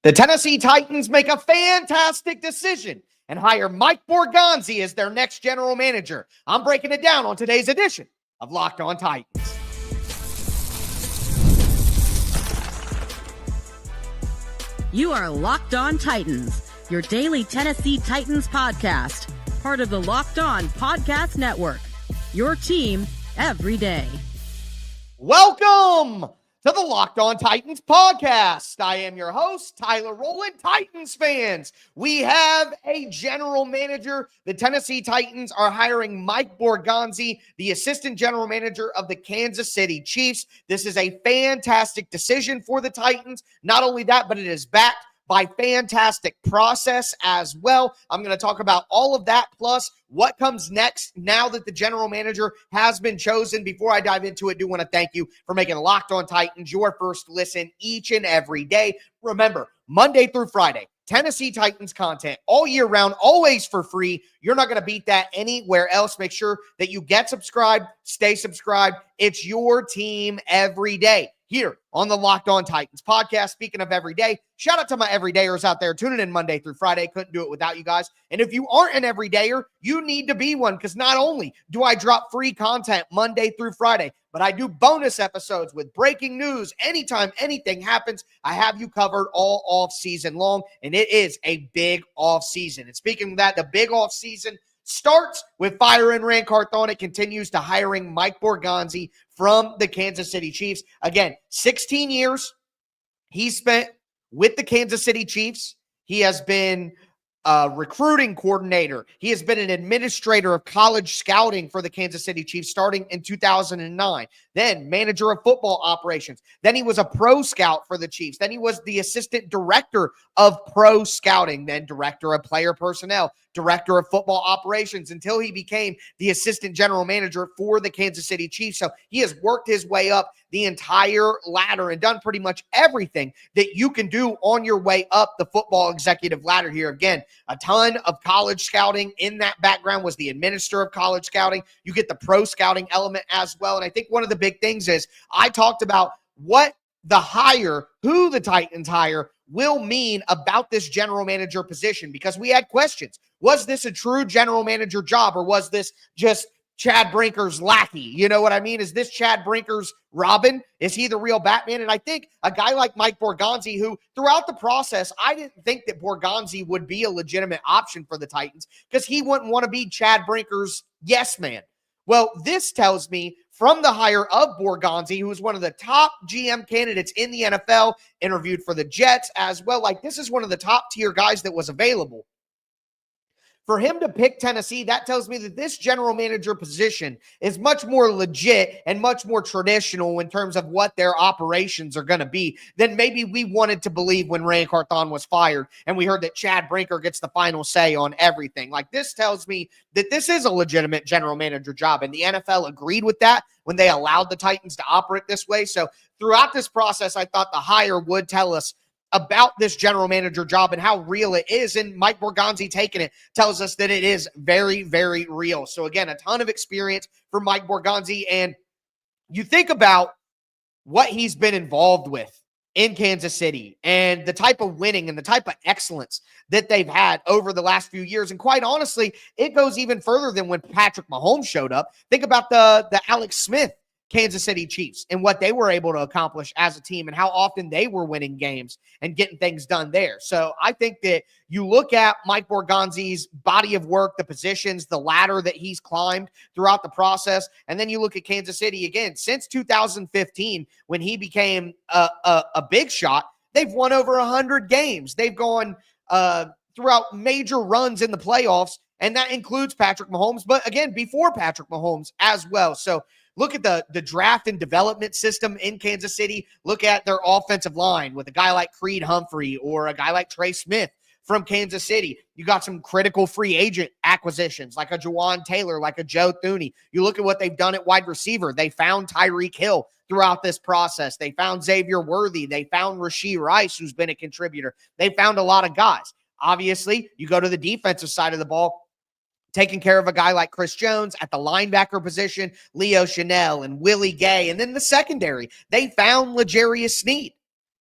The Tennessee Titans make a fantastic decision and hire Mike Borgonzi as their next general manager. I'm breaking it down on today's edition of Locked On Titans. You are Locked On Titans, your daily Tennessee Titans podcast, part of the Locked On Podcast Network, your team every day. Welcome to the Locked On Titans podcast. I am your host, Tyler Rowland. Titans fans, we have a general manager. The Tennessee Titans are hiring Mike Borgonzi, the assistant general manager of the Kansas City Chiefs. This is a fantastic decision for the Titans. Not only that, but it is backed by fantastic process as well. I'm going to talk about all of that, plus what comes next now that the general manager has been chosen. Before I dive into it, I do want to thank you for making Locked On Titans your first listen each and every day. Remember, Monday through Friday, Tennessee Titans content all year round, always for free. You're not going to beat that anywhere else. Make sure that you get subscribed, stay subscribed. It's your team every day here on the Locked On Titans podcast. Speaking of every day, shout out to my everydayers out there tuning in Monday through Friday. Couldn't do it without you guys. And if you aren't an everydayer, you need to be one, because not only do I drop free content Monday through Friday, but I do bonus episodes with breaking news. Anytime anything happens, I have you covered all off season long, and it is a big off season. And speaking of that, the big off season starts with firing Ran Carthon. It continues to hiring Mike Borgonzi from the Kansas City Chiefs. Again, 16 years he spent with the Kansas City Chiefs. He has been a recruiting coordinator. He has been an administrator of college scouting for the Kansas City Chiefs starting in 2009. Then manager of football operations. Then he was a pro scout for the Chiefs. Then he was the assistant director of pro scouting, then director of player personnel, director of football operations, until he became the assistant general manager for the Kansas City Chiefs. So he has worked his way up the entire ladder and done pretty much everything that you can do on your way up the football executive ladder here. Again, a ton of college scouting in that background, was the administrator of college scouting. You get the pro scouting element as well. And I think one of the big things is I talked about what the hire, who the Titans hire, will mean about this general manager position, because we had questions. Was this a true general manager job, or was this just Chad Brinker's lackey? You know what I mean? Is this Chad Brinker's Robin? Is he the real Batman? And I think a guy like Mike Borgonzi, who throughout the process, I didn't think that Borgonzi would be a legitimate option for the Titans, because he wouldn't want to be Chad Brinker's yes man. Well, this tells me from the hire of Borgonzi, who is one of the top GM candidates in the NFL, interviewed for the Jets as well. Like, this is one of the top tier guys that was available. For him to pick Tennessee, that tells me that this general manager position is much more legit and much more traditional in terms of what their operations are going to be than maybe we wanted to believe when Ran Carthon was fired and we heard that Chad Brinker gets the final say on everything. Like, this tells me that this is a legitimate general manager job, and the NFL agreed with that when they allowed the Titans to operate this way. So throughout this process, I thought the hire would tell us about this general manager job and how real it is. And Mike Borgonzi taking it tells us that it is very, very real. So again, a ton of experience for Mike Borgonzi. And you think about what he's been involved with in Kansas City and the type of winning and the type of excellence that they've had over the last few years. And quite honestly, it goes even further than when Patrick Mahomes showed up. Think about the Alex Smith Kansas City Chiefs and what they were able to accomplish as a team and how often they were winning games and getting things done there. So I think that you look at Mike Borgonzi's body of work, the positions, the ladder that he's climbed throughout the process, and then you look at Kansas City again. Since 2015, when he became a big shot, they've won over 100 games. They've gone throughout major runs in the playoffs, and that includes Patrick Mahomes, but again, before Patrick Mahomes as well. So look at the draft and development system in Kansas City. Look at their offensive line with a guy like Creed Humphrey or a guy like Trey Smith from Kansas City. You got some critical free agent acquisitions like a Jawan Taylor, like a Joe Thuney. You look at what they've done at wide receiver. They found Tyreek Hill throughout this process. They found Xavier Worthy. They found Rashee Rice, who's been a contributor. They found a lot of guys. Obviously, you go to the defensive side of the ball, taking care of a guy like Chris Jones at the linebacker position, Leo Chanel and Willie Gay. And then the secondary, they found L'Jarius Sneed.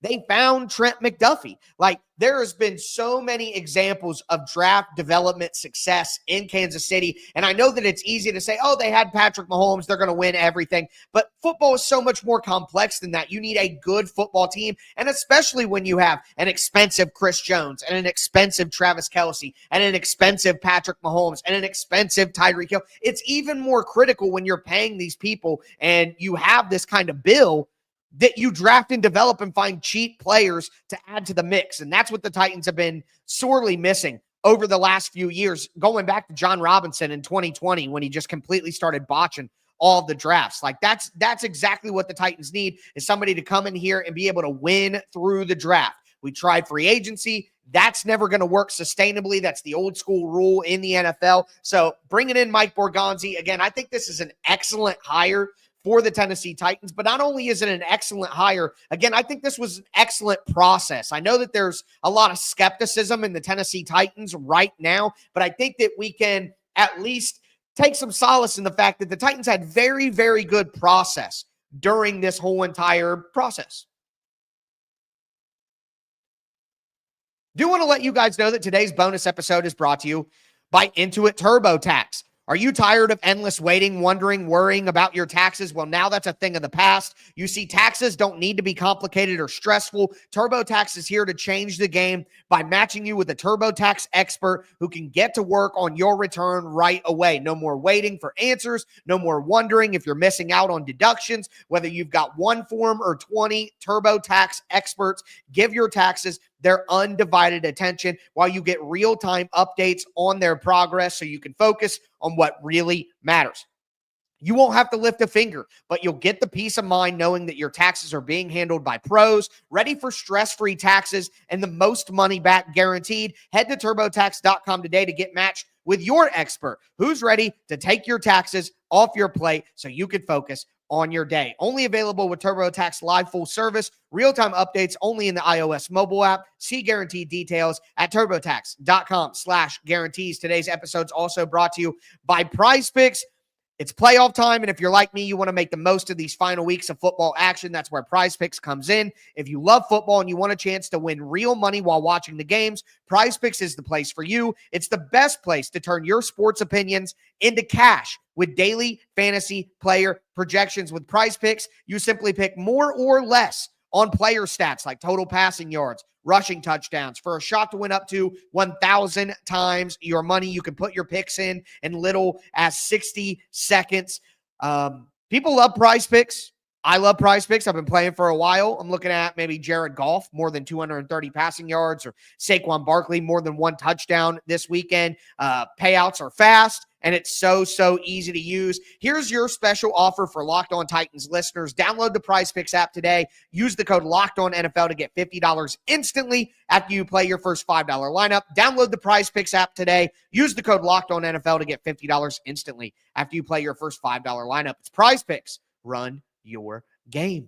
They found Trent McDuffie. Like, there has been so many examples of draft development success in Kansas City. And I know that it's easy to say, oh, they had Patrick Mahomes, they're going to win everything. But football is so much more complex than that. You need a good football team. And especially when you have an expensive Chris Jones and an expensive Travis Kelce and an expensive Patrick Mahomes and an expensive Tyreek Hill. It's even more critical when you're paying these people and you have this kind of bill that you draft and develop and find cheap players to add to the mix. And that's what the Titans have been sorely missing over the last few years, going back to John Robinson in 2020 when he just completely started botching all of the drafts. Like, that's exactly what the Titans need, is somebody to come in here and be able to win through the draft. We tried free agency. That's never going to work sustainably. That's the old school rule in the NFL. So bringing in Mike Borgonzi, again, I think this is an excellent hire for the Tennessee Titans. But not only is it an excellent hire, again, I think this was an excellent process. I know that there's a lot of skepticism in the Tennessee Titans right now, but I think that we can at least take some solace in the fact that the Titans had very, very good process during this whole entire process. Do want to let you guys know that today's bonus episode is brought to you by Intuit TurboTax. Are you tired of endless waiting, wondering, worrying about your taxes? Well, now that's a thing of the past. You see, taxes don't need to be complicated or stressful. TurboTax is here to change the game by matching you with a TurboTax expert who can get to work on your return right away. No more waiting for answers. No more wondering if you're missing out on deductions. Whether you've got one form or 20, TurboTax experts give your taxes their undivided attention while you get real-time updates on their progress so you can focus on what really matters. You won't have to lift a finger, but you'll get the peace of mind knowing that your taxes are being handled by pros, ready for stress-free taxes, and the most money back guaranteed. Head to TurboTax.com today to get matched with your expert who's ready to take your taxes off your plate so you can focus on your day. Only available with TurboTax Live full service, real-time updates only in the iOS mobile app. See guaranteed details at TurboTax.com/guarantees. Today's episode's also brought to you by PrizePicks. It's playoff time, and if you're like me, you want to make the most of these final weeks of football action. That's where PrizePicks comes in. If you love football and you want a chance to win real money while watching the games, PrizePicks is the place for you. It's the best place to turn your sports opinions into cash with daily fantasy player projections. With PrizePicks, you simply pick more or less on player stats like total passing yards, rushing touchdowns for a shot to win up to 1,000 times your money. You can put your picks in little as 60 seconds. People love PrizePicks. I love PrizePicks. I've been playing for a while. I'm looking at maybe Jared Goff, more than 230 passing yards, or Saquon Barkley, more than one touchdown this weekend. Payouts are fast, and it's so easy to use. Here's your special offer for Locked On Titans listeners. Download the PrizePicks app today. Use the code LOCKEDONNFL to get $50 instantly after you play your first $5 lineup. Download the PrizePicks app today. Use the code LOCKEDONNFL to get $50 instantly after you play your first $5 lineup. It's PrizePicks. Run your game.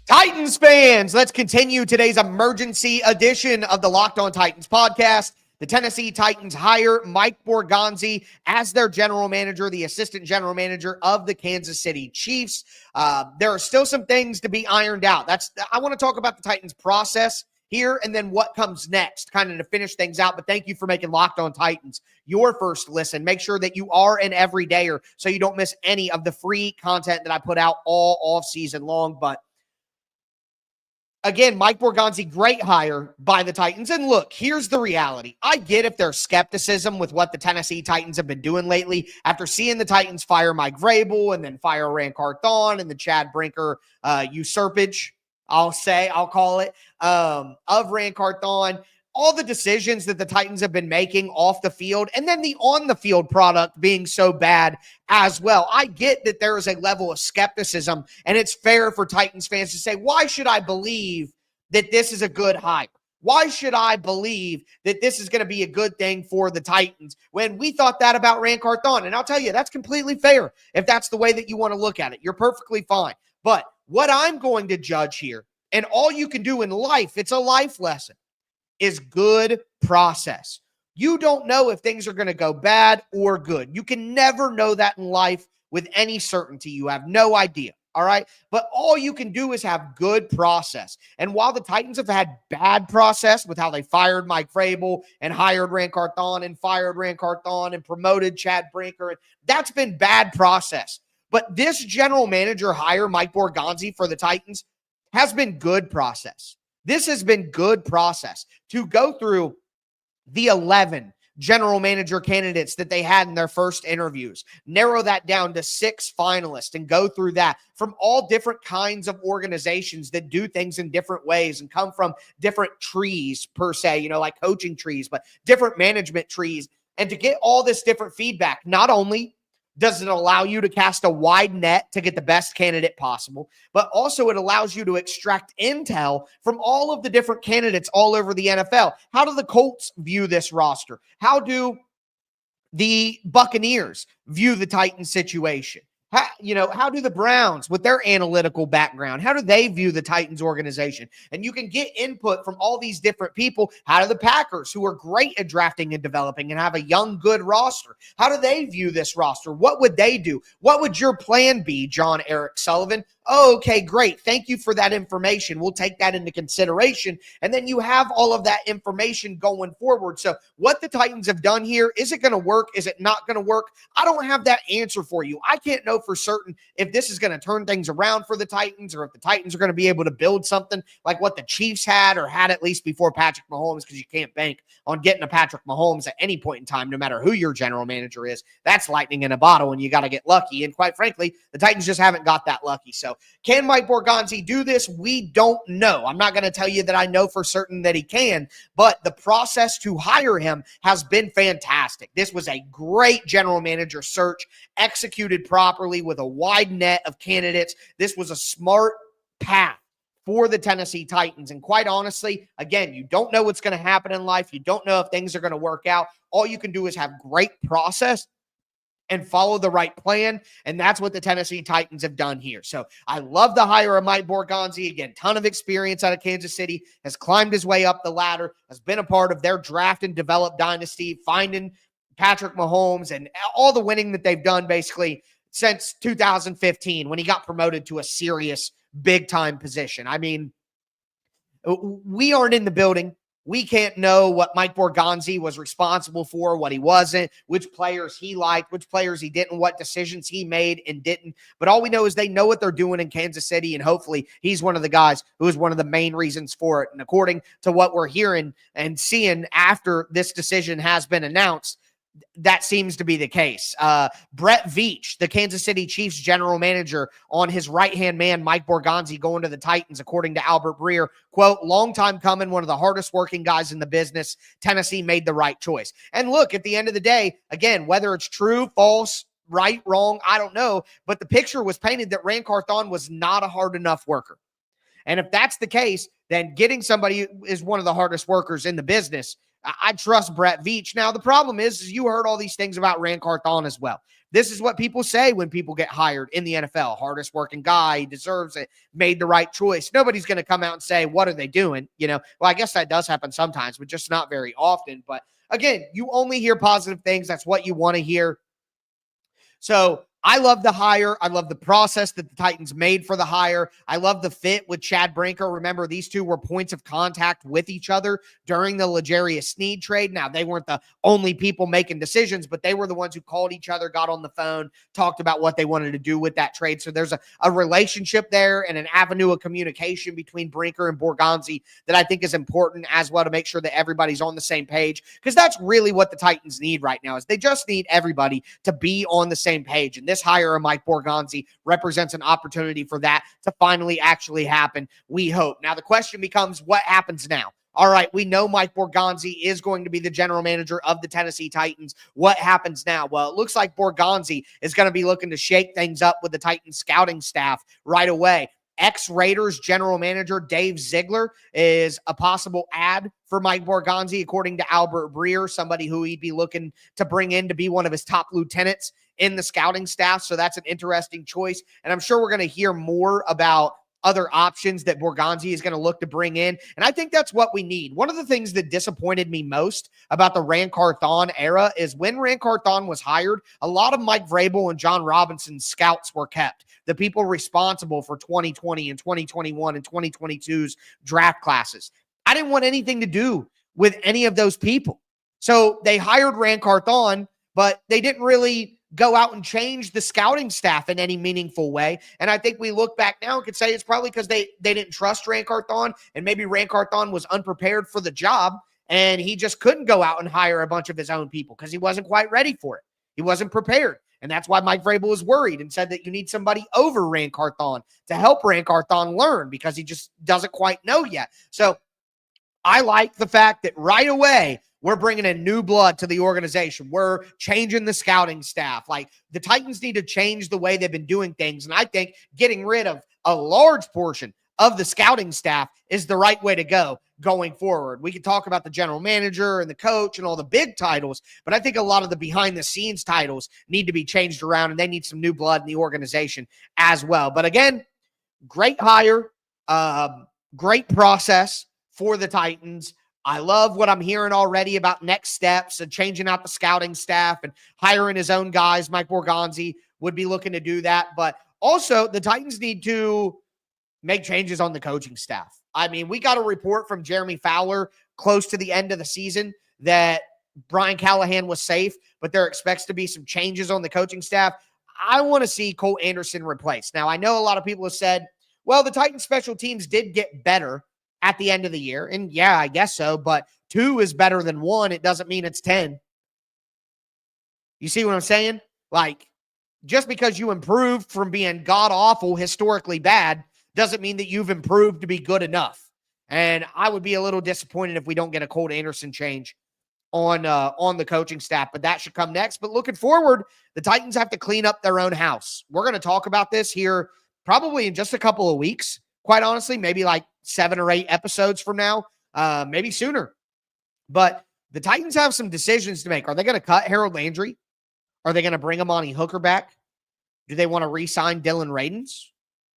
Titans fans, let's continue today's emergency edition of the Locked On Titans podcast. The Tennessee Titans hire Mike Borgonzi as their general manager, the assistant general manager of the Kansas City Chiefs. There are still some things to be ironed out. I want to talk about the Titans process here and then what comes next, kind of to finish things out. But thank you for making Locked On Titans your first listen. Make sure that you are an everydayer so you don't miss any of the free content that I put out all off season long. But again, Mike Borgonzi, great hire by the Titans. And look, here's the reality. I get if there's skepticism with what the Tennessee Titans have been doing lately after seeing the Titans fire Mike Vrabel and then fire Rand Carthon and the Chad Brinker usurpage, I'll call it, of Rand Carthon. All the decisions that the Titans have been making off the field and then the on-the-field product being so bad as well. I get that there is a level of skepticism, and it's fair for Titans fans to say, why should I believe that this is a good hire? Why should I believe that this is going to be a good thing for the Titans when we thought that about Rand Carthon? And I'll tell you, that's completely fair if that's the way that you want to look at it. You're perfectly fine. But what I'm going to judge here And all you can do in life, it's a life lesson, is good process. You don't know if things are going to go bad or good. You can never know that in life with any certainty. You have no idea. All right. But all you can do is have good process. And while the Titans have had bad process with how they fired Mike Vrabel and hired Ran Carthon and fired Ran Carthon and promoted Chad Brinker, and that's been bad process. But this general manager hire, Mike Borgonzi, for the Titans has been good process. This has been good process to go through the 11 general manager candidates that they had in their first interviews, narrow that down to 6 finalists and go through that from all different kinds of organizations that do things in different ways and come from different trees per se, like coaching trees, but different management trees. And to get all this different feedback, not only does it allow you to cast a wide net to get the best candidate possible, but also it allows you to extract intel from all of the different candidates all over the NFL. How do the Colts view this roster? How do the Buccaneers view the Titans situation? How do the Browns, with their analytical background, how do they view the Titans organization? And you can get input from all these different people. How do the Packers, who are great at drafting and developing and have a young, good roster, how do they view this roster? What would they do? What would your plan be, John Eric Sullivan? Oh, okay, great. Thank you for that information. We'll take that into consideration. And then you have all of that information going forward. So what the Titans have done here, is it going to work? Is it not going to work? I don't have that answer for you. I can't know for certain if this is going to turn things around for the Titans or if the Titans are going to be able to build something like what the Chiefs had or had at least before Patrick Mahomes, because you can't bank on getting a Patrick Mahomes at any point in time, no matter who your general manager is. That's lightning in a bottle and you got to get lucky. And quite frankly, the Titans just haven't got that lucky. So can Mike Borgonzi do this? We don't know. I'm not going to tell you that I know for certain that he can, but the process to hire him has been fantastic. This was a great general manager search, executed properly with a wide net of candidates. This was a smart path for the Tennessee Titans. And quite honestly, again, you don't know what's going to happen in life. You don't know if things are going to work out. All you can do is have great process and follow the right plan. And that's what the Tennessee Titans have done here. So I love the hire of Mike Borgonzi. Again, ton of experience out of Kansas City, has climbed his way up the ladder, has been a part of their draft and develop dynasty, finding Patrick Mahomes and all the winning that they've done basically since 2015 when he got promoted to a serious big-time position. I mean, we aren't in the building. We can't know what Mike Borgonzi was responsible for, what he wasn't, which players he liked, which players he didn't, what decisions he made and didn't. But all we know is they know what they're doing in Kansas City, and hopefully he's one of the guys who is one of the main reasons for it. And according to what we're hearing and seeing after this decision has been announced, that seems to be the case. Brett Veach, the Kansas City Chiefs general manager, on his right-hand man, Mike Borgonzi, going to the Titans, according to Albert Breer, quote, long time coming, one of the hardest working guys in the business. Tennessee made the right choice. And look, at the end of the day, again, whether it's true, false, right, wrong, I don't know, but the picture was painted that Ran Carthon was not a hard enough worker. And if that's the case, then getting somebody who is one of the hardest workers in the business, I trust Brett Veach. Now, the problem is you heard all these things about Ran Carthon as well. This is what people say when people get hired in the NFL. Hardest working guy, he deserves it, made the right choice. Nobody's going to come out and say, what are they doing? Well, I guess that does happen sometimes, but just not very often. But again, you only hear positive things. That's what you want to hear. So I love the hire. I love the process that the Titans made for the hire. I love the fit with Chad Brinker. Remember, these two were points of contact with each other during the L'Jarius Sneed trade. Now, they weren't the only people making decisions, but they were the ones who called each other, got on the phone, talked about what they wanted to do with that trade. So there's a relationship there and an avenue of communication between Brinker and Borgonzi that I think is important as well, to make sure that everybody's on the same page, because that's really what the Titans need right now, is they just need everybody to be on the same page. And this hire of Mike Borgonzi represents an opportunity for that to finally actually happen, we hope. Now, the question becomes, what happens now? All right, we know Mike Borgonzi is going to be the general manager of the Tennessee Titans. What happens now? Well, it looks like Borgonzi is going to be looking to shake things up with the Titans scouting staff right away. Ex-Raiders general manager Dave Ziegler is a possible add for Mike Borgonzi, according to Albert Breer, somebody who he'd be looking to bring in to be one of his top lieutenants in the scouting staff. So that's an interesting choice. And I'm sure we're going to hear more about other options that Borgonzi is going to look to bring in. And I think that's what we need. One of the things that disappointed me most about the Ran Carthon era is when Ran Carthon was hired, a lot of Mike Vrabel and John Robinson's scouts were kept. The people responsible for 2020 and 2021 and 2022's draft classes. I didn't want anything to do with any of those people. So they hired Ran Carthon, but they didn't really go out and change the scouting staff in any meaningful way. And I think we look back now and could say it's probably because they didn't trust Ran Carthon, and maybe Ran Carthon was unprepared for the job, and he just couldn't go out and hire a bunch of his own people because he wasn't quite ready for it. He wasn't prepared. And that's why Mike Vrabel was worried and said that you need somebody over Ran Carthon to help Ran Carthon learn because he just doesn't quite know yet. So I like the fact that right away, we're bringing in new blood to the organization. We're changing the scouting staff. Like, the Titans need to change the way they've been doing things. And I think getting rid of a large portion of the scouting staff is the right way to go going forward. We can talk about the general manager and the coach and all the big titles, but I think a lot of the behind the scenes titles need to be changed around, and they need some new blood in the organization as well. But again, great hire, great process for the Titans. I love what I'm hearing already about next steps and changing out the scouting staff and hiring his own guys. Mike Borgonzi would be looking to do that. But also, the Titans need to make changes on the coaching staff. I mean, we got a report from Jeremy Fowler close to the end of the season that Brian Callahan was safe, but there expects to be some changes on the coaching staff. I want to see Cole Anderson replaced. Now, I know a lot of people have said, well, the Titans special teams did get better at the end of the year. And yeah, I guess so, but 2 is better than 1. It doesn't mean it's 10. You see what I'm saying? Like, just because you improved from being god-awful, historically bad, doesn't mean that you've improved to be good enough. And I would be a little disappointed if we don't get a Cole Anderson change on the coaching staff, but that should come next. But looking forward, the Titans have to clean up their own house. We're going to talk about this here probably in just a couple of weeks. Quite honestly, maybe like 7 or 8 episodes from now, maybe sooner. But the Titans have some decisions to make. Are they going to cut Harold Landry? Are they going to bring Amani Hooker back? Do they want to re-sign Dylan Radins?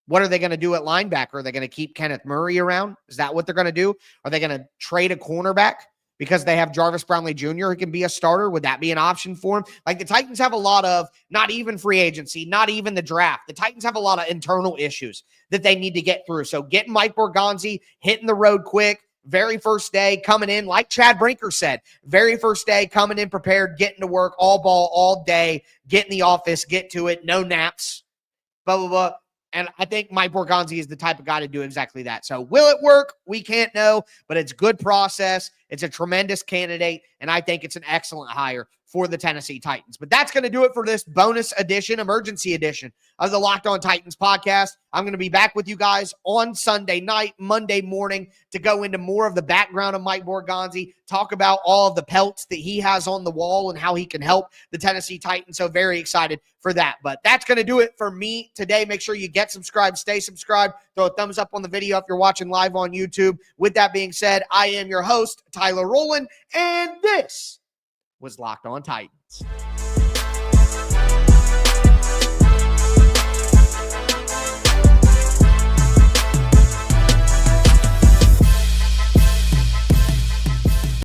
What are they going to do at linebacker? Are they going to keep Kenneth Murray around? Is that what they're going to do? Are they going to trade a cornerback because they have Jarvis Brownlee Jr. who can be a starter? Would that be an option for him? Like, the Titans have a lot of, not even free agency, not even the draft. The Titans have a lot of internal issues that they need to get through. So getting Mike Borgonzi, hitting the road quick, very first day, coming in, like Chad Brinker said, very first day, coming in prepared, getting to work, all ball, all day, get in the office, get to it, no naps, blah, blah, blah. And I think Mike Borgonzi is the type of guy to do exactly that. So will it work? We can't know, but it's good process. It's a tremendous candidate, and I think it's an excellent hire for the Tennessee Titans. But that's going to do it for this bonus edition, emergency edition of the Locked On Titans podcast. I'm going to be back with you guys on Sunday night, Monday morning, to go into more of the background of Mike Borgonzi, talk about all of the pelts that he has on the wall and how he can help the Tennessee Titans. So very excited for that. But that's going to do it for me today. Make sure you get subscribed, stay subscribed, throw a thumbs up on the video if you're watching live on YouTube. With that being said, I am your host, Tyler Rowland, and this was Locked On Titans.